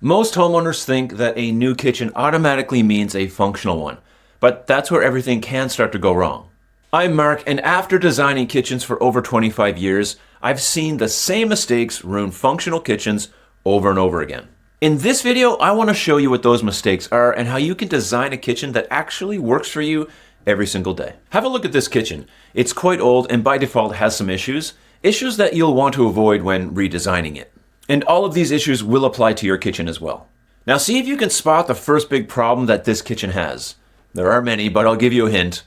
Most homeowners think that a new kitchen automatically means a functional one, but that's where everything can start to go wrong. I'm Mark, and after designing kitchens for over 25 years, I've seen the same mistakes ruin functional kitchens over and over again. In this video, I want to show you what those mistakes are and how you can design a kitchen that actually works for you every single day. Have a look at this kitchen. It's quite old and by default has some issues that you'll want to avoid when redesigning it. And all of these issues will apply to your kitchen as well. Now see if you can spot the first big problem that this kitchen has. There are many, but I'll give you a hint.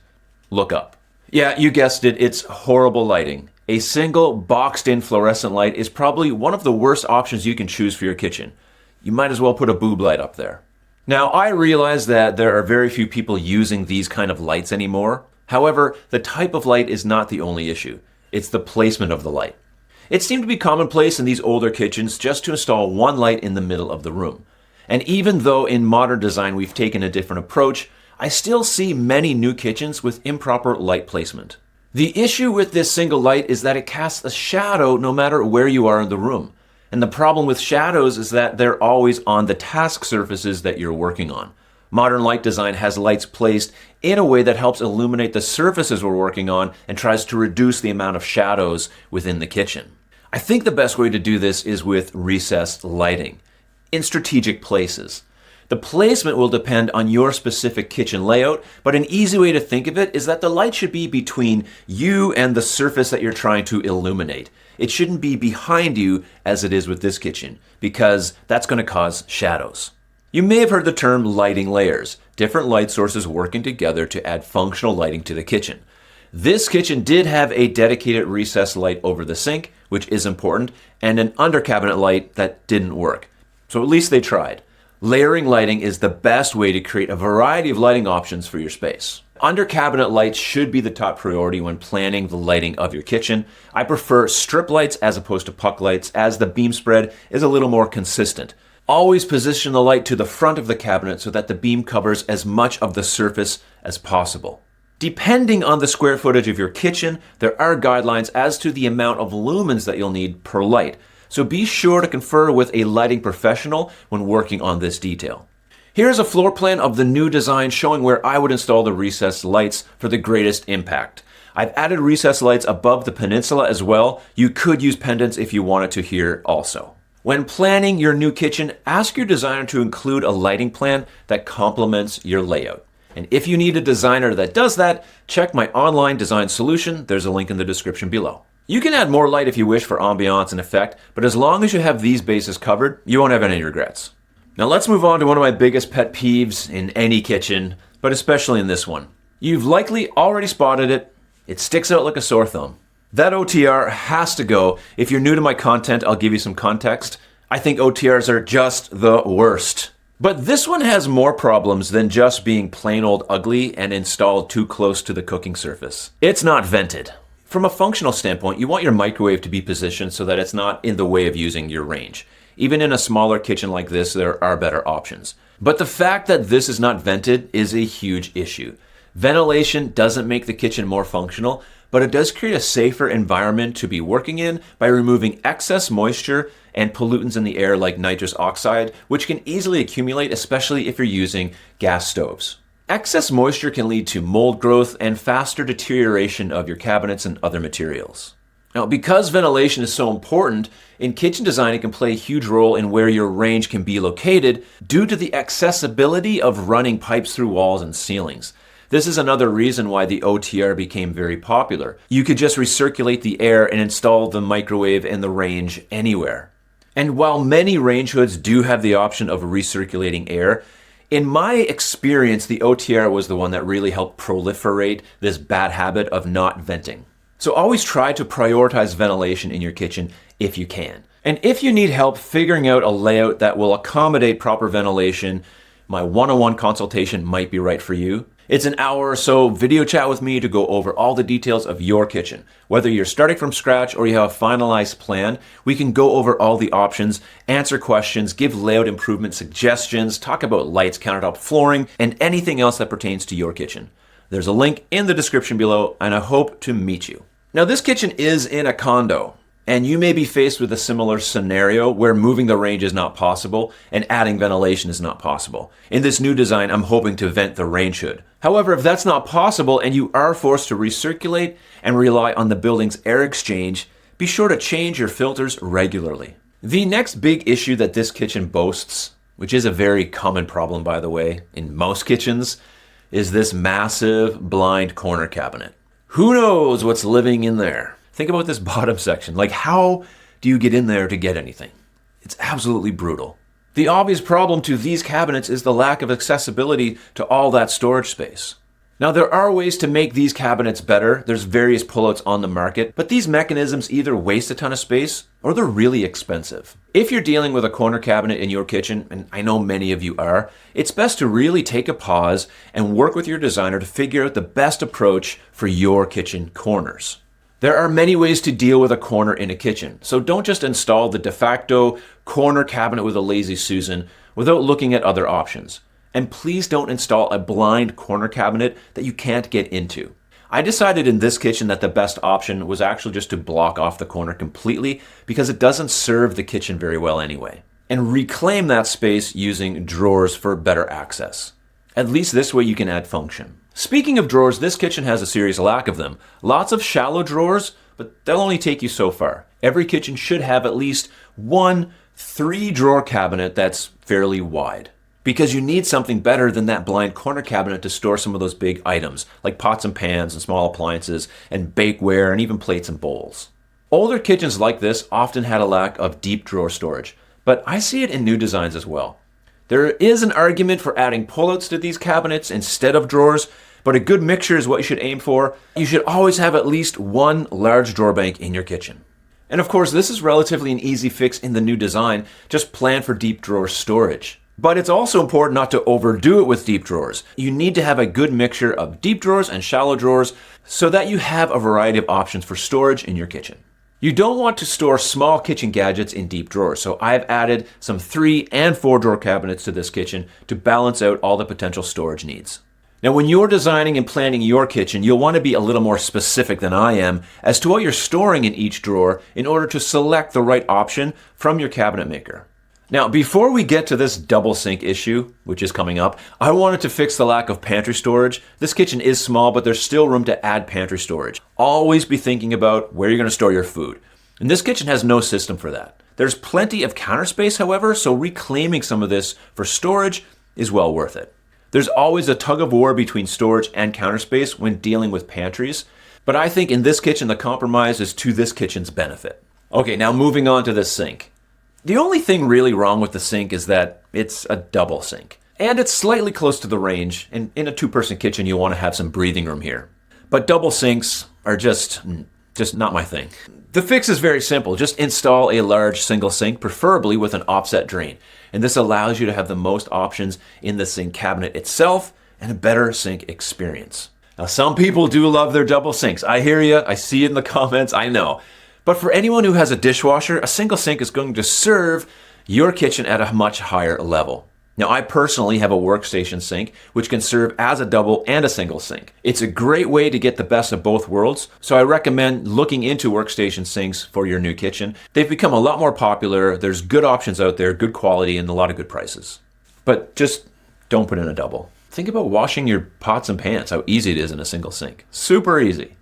Look up. Yeah, you guessed it, it's horrible lighting. A single boxed-in fluorescent light is probably one of the worst options you can choose for your kitchen. You might as well put a boob light up there. Now, I realize that there are very few people using these kind of lights anymore. However, the type of light is not the only issue. It's the placement of the light. It seemed to be commonplace in these older kitchens just to install one light in the middle of the room. And even though in modern design we've taken a different approach, I still see many new kitchens with improper light placement. The issue with this single light is that it casts a shadow no matter where you are in the room. And the problem with shadows is that they're always on the task surfaces that you're working on. Modern light design has lights placed in a way that helps illuminate the surfaces we're working on and tries to reduce the amount of shadows within the kitchen. I think the best way to do this is with recessed lighting in strategic places. The placement will depend on your specific kitchen layout, but an easy way to think of it is that the light should be between you and the surface that you're trying to illuminate. It shouldn't be behind you as it is with this kitchen, because that's going to cause shadows. You may have heard the term lighting layers, different light sources working together to add functional lighting to the kitchen. This kitchen did have a dedicated recessed light over the sink, which is important, and an under cabinet light that didn't work. So at least they tried. Layering lighting is the best way to create a variety of lighting options for your space. Under cabinet lights should be the top priority when planning the lighting of your kitchen. I prefer strip lights as opposed to puck lights, as the beam spread is a little more consistent. Always position the light to the front of the cabinet so that the beam covers as much of the surface as possible. Depending on the square footage of your kitchen, there are guidelines as to the amount of lumens that you'll need per light. So be sure to confer with a lighting professional when working on this detail. Here's a floor plan of the new design showing where I would install the recessed lights for the greatest impact. I've added recessed lights above the peninsula as well. You could use pendants if you wanted to here also. When planning your new kitchen, ask your designer to include a lighting plan that complements your layout. And if you need a designer that does that, check my online design solution. There's a link in the description below. You can add more light if you wish for ambiance and effect, but as long as you have these bases covered, you won't have any regrets. Now let's move on to one of my biggest pet peeves in any kitchen, but especially in this one. You've likely already spotted it. It sticks out like a sore thumb. That OTR has to go. If you're new to my content, I'll give you some context. I think OTRs are just the worst. But this one has more problems than just being plain old ugly and installed too close to the cooking surface. It's not vented. From a functional standpoint, you want your microwave to be positioned so that it's not in the way of using your range. Even in a smaller kitchen like this, there are better options. But the fact that this is not vented is a huge issue. Ventilation doesn't make the kitchen more functional, but it does create a safer environment to be working in by removing excess moisture and pollutants in the air like nitrous oxide, which can easily accumulate, especially if you're using gas stoves. Excess moisture can lead to mold growth and faster deterioration of your cabinets and other materials. Now, because ventilation is so important, in kitchen design it can play a huge role in where your range can be located due to the accessibility of running pipes through walls and ceilings. This is another reason why the OTR became very popular. You could just recirculate the air and install the microwave and the range anywhere. And while many range hoods do have the option of recirculating air, in my experience, the OTR was the one that really helped proliferate this bad habit of not venting. So always try to prioritize ventilation in your kitchen if you can. And if you need help figuring out a layout that will accommodate proper ventilation, my one-on-one consultation might be right for you. It's an hour or so video chat with me to go over all the details of your kitchen. Whether you're starting from scratch or you have a finalized plan, we can go over all the options, answer questions, give layout improvement suggestions, talk about lights, countertop, flooring, and anything else that pertains to your kitchen. There's a link in the description below, and I hope to meet you. Now, this kitchen is in a condo. And you may be faced with a similar scenario where moving the range is not possible and adding ventilation is not possible. In this new design, I'm hoping to vent the range hood. However, if that's not possible and you are forced to recirculate and rely on the building's air exchange, be sure to change your filters regularly. The next big issue that this kitchen boasts, which is a very common problem by the way, in most kitchens, is this massive blind corner cabinet. Who knows what's living in there? Think about this bottom section. Like, how do you get in there to get anything? It's absolutely brutal. The obvious problem to these cabinets is the lack of accessibility to all that storage space. Now, there are ways to make these cabinets better. There's various pullouts on the market, but these mechanisms either waste a ton of space or they're really expensive. If you're dealing with a corner cabinet in your kitchen, and I know many of you are, it's best to really take a pause and work with your designer to figure out the best approach for your kitchen corners. There are many ways to deal with a corner in a kitchen, so don't just install the de facto corner cabinet with a lazy Susan without looking at other options. And please don't install a blind corner cabinet that you can't get into. I decided in this kitchen that the best option was actually just to block off the corner completely because it doesn't serve the kitchen very well anyway. And reclaim that space using drawers for better access. At least this way you can add function. Speaking of drawers, this kitchen has a serious lack of them. Lots of shallow drawers, but they'll only take you so far. Every kitchen should have at least one 3-drawer cabinet that's fairly wide. Because you need something better than that blind corner cabinet to store some of those big items, like pots and pans and small appliances and bakeware and even plates and bowls. Older kitchens like this often had a lack of deep drawer storage, but I see it in new designs as well. There is an argument for adding pullouts to these cabinets instead of drawers, but a good mixture is what you should aim for. You should always have at least one large drawer bank in your kitchen. And of course, this is relatively an easy fix in the new design. Just plan for deep drawer storage. But it's also important not to overdo it with deep drawers. You need to have a good mixture of deep drawers and shallow drawers so that you have a variety of options for storage in your kitchen. You don't want to store small kitchen gadgets in deep drawers, so I've added some 3 and 4 drawer cabinets to this kitchen to balance out all the potential storage needs. Now, when you're designing and planning your kitchen, you'll want to be a little more specific than I am as to what you're storing in each drawer in order to select the right option from your cabinet maker. Now, before we get to this double sink issue, which is coming up, I wanted to fix the lack of pantry storage. This kitchen is small, but there's still room to add pantry storage. Always be thinking about where you're going to store your food. And this kitchen has no system for that. There's plenty of counter space, however, so reclaiming some of this for storage is well worth it. There's always a tug of war between storage and counter space when dealing with pantries, but I think in this kitchen, the compromise is to this kitchen's benefit. Okay, now moving on to the sink. The only thing really wrong with the sink is that it's a double sink. And it's slightly close to the range, and in a 2-person kitchen you'll want to have some breathing room here. But double sinks are just not my thing. The fix is very simple. Just install a large single sink, preferably with an offset drain. And this allows you to have the most options in the sink cabinet itself and a better sink experience. Now, some people do love their double sinks. I hear you. I see it in the comments. I know. But for anyone who has a dishwasher, a single sink is going to serve your kitchen at a much higher level. Now, I personally have a workstation sink, which can serve as a double and a single sink. It's a great way to get the best of both worlds, so I recommend looking into workstation sinks for your new kitchen. They've become a lot more popular. There's good options out there, good quality, and a lot of good prices. But just don't put in a double. Think about washing your pots and pans, how easy it is in a single sink. Super easy.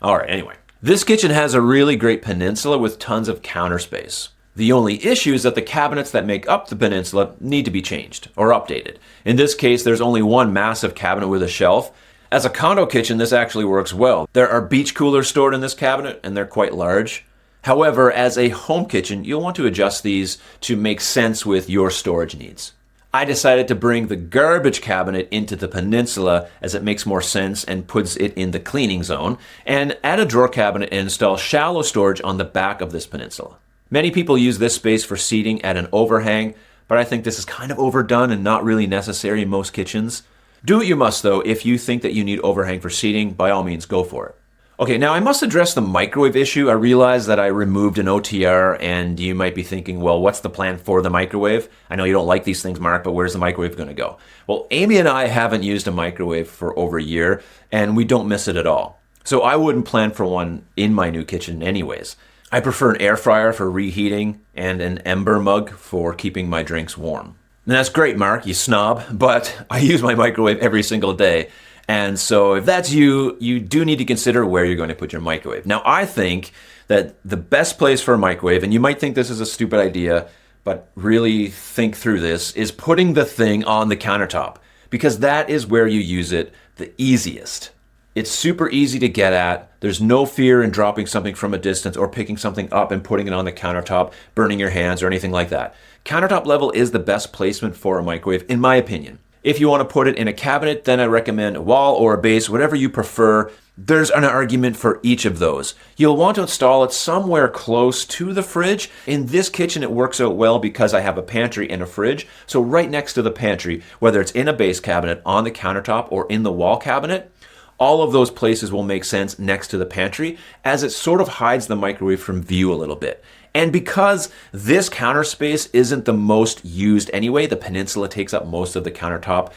All right, anyway. This kitchen has a really great peninsula with tons of counter space. The only issue is that the cabinets that make up the peninsula need to be changed or updated. In this case, there's only one massive cabinet with a shelf. As a condo kitchen, this actually works well. There are beach coolers stored in this cabinet, and they're quite large. However, as a home kitchen, you'll want to adjust these to make sense with your storage needs. I decided to bring the garbage cabinet into the peninsula as it makes more sense and puts it in the cleaning zone, and add a drawer cabinet and install shallow storage on the back of this peninsula. Many people use this space for seating at an overhang, but I think this is kind of overdone and not really necessary in most kitchens. Do what you must though. If you think that you need overhang for seating, by all means go for it. Okay, now I must address the microwave issue. I realize that I removed an OTR, and you might be thinking, well, what's the plan for the microwave? I know you don't like these things, Mark, but where's the microwave going to go? Well, Amy and I haven't used a microwave for over a year, and we don't miss it at all. So I wouldn't plan for one in my new kitchen anyways. I prefer an air fryer for reheating and an ember mug for keeping my drinks warm. And that's great, Mark, you snob, but I use my microwave every single day. And so if that's you, you do need to consider where you're going to put your microwave. Now, I think that the best place for a microwave, and you might think this is a stupid idea, but really think through this, is putting the thing on the countertop, because that is where you use it the easiest. It's super easy to get at. There's no fear in dropping something from a distance or picking something up and putting it on the countertop, burning your hands or anything like that. Countertop level is the best placement for a microwave, in my opinion. If you want to put it in a cabinet, then I recommend a wall or a base, whatever you prefer. There's an argument for each of those. You'll want to install it somewhere close to the fridge. In this kitchen, it works out well because I have a pantry and a fridge. So right next to the pantry, whether it's in a base cabinet, on the countertop, or in the wall cabinet, all of those places will make sense next to the pantry, as it sort of hides the microwave from view a little bit. And because this counter space isn't the most used anyway, the peninsula takes up most of the countertop,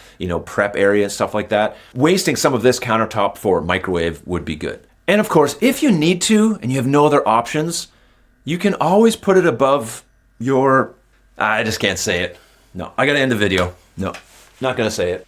prep area and stuff like that, wasting some of this countertop for microwave would be good. And of course, if you need to and you have no other options, you can always put it above your... I just can't say it. No, I gotta end the video. No, not gonna say it.